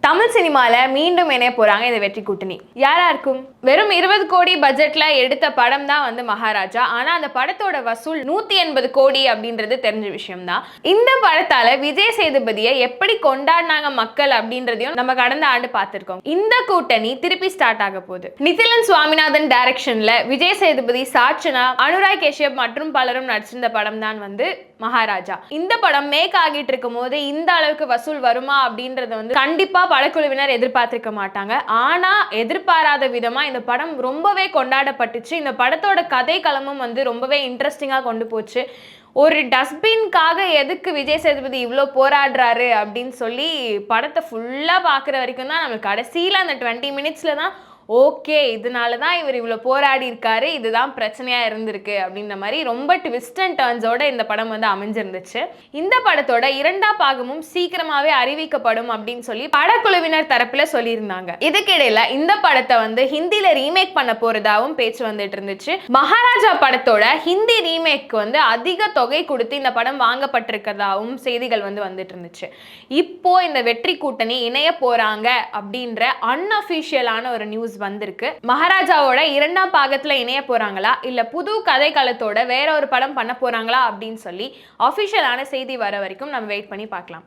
தமிழ் சினிமால மீண்டும் இணைய போறாங்க இந்த வெற்றி கூட்டணி. யாரா இருக்கும்? வெறும் 20 கோடி பட்ஜெட்ல எடுத்த படம் தான் வந்து மகாராஜா. ஆனா அந்த படத்தோட வசூல் 180 கோடி அப்படின்றது தெரிஞ்ச விஷயம் தான். இந்த படத்தால விஜய் சேதுபதியை எப்படி கொண்டாடினாங்க மக்கள் அப்படின்றதையும் நம்ம கடந்த ஆண்டு பார்த்திருக்கோம். இந்த கூட்டணி திருப்பி ஸ்டார்ட் ஆக போகுது. நிதிலன் சுவாமிநாதன் டைரக்ஷன்ல விஜய் சேதுபதி, சாட்சனா, அனுராக் கஷ்யப் மற்றும் பலரும் நடிச்சிருந்த படம் தான் வந்து மகாராஜா. இந்த படம் மேக் ஆகிட்டு இருக்கும் போது இந்த அளவுக்கு வசூல் வருமா அப்படின்றது வந்து கண்டிப்பா படக்குழுவினர் எதிர்பார்த்திருக்க மாட்டாங்க. ஆனா எதிர்பாராத விதமா இந்த படம் ரொம்பவே கொண்டாடப்பட்டுச்சு. இந்த படத்தோட கதை களமும் வந்து ரொம்பவே இன்ட்ரெஸ்டிங்கா கொண்டு போச்சு. ஒரு டஸ்ட்பின்காக எதுக்கு விஜய் சேதுபதி இவ்வளோ போராடுறாரு அப்படின்னு சொல்லி படத்தை ஃபுல்லாக பார்க்குற வரைக்கும் தான் நம்மளுக்கு கடைசியில் அந்த 20 மினிட்ஸ்ல தான் ஓகே, இதனால தான் இவர் இவ்வளோ போராடி இருக்காரு, இதுதான் பிரச்சனையாக இருந்திருக்கு அப்படின்ற மாதிரி ரொம்ப ட்விஸ்ட் அண்ட் டர்ன்ஸோட இந்த படம் வந்து அமைஞ்சிருந்துச்சு. இந்த படத்தோட 2ஆம் பாகமும் சீக்கிரமாகவே அறிவிக்கப்படும் அப்படின்னு சொல்லி படக்குழுவினர் தரப்பில் சொல்லியிருந்தாங்க. இதுக்கிடையில் இந்த படத்தை வந்து ஹிந்தியில் ரீமேக் பண்ண போகிறதாகவும் பேச்சு வந்துட்டு இருந்துச்சு. மகாராஜா படத்தோட ஹிந்தி ரீமேக் வந்து அதிக தொகை கொடுத்து இந்த படம் வாங்கப்பட்டிருக்கிறதாகவும் செய்திகள் வந்து வந்துட்டு இருந்துச்சு. இப்போ இந்த வெற்றி கூட்டணி இணைய போறாங்க அப்படின்ற அன்அஃபிஷியலான ஒரு நியூஸ் வந்திருக்கு. மகாராஜாவோட 2ஆம் பாகத்துல இணைய போறாங்களா இல்ல புது கதை களத்தோட வேற ஒரு படம் பண்ண போறாங்களா அப்படின்னு சொல்லி அபிஷியலான செய்தி வர வரைக்கும் நம்ம வெயிட் பண்ணி பார்க்கலாம்.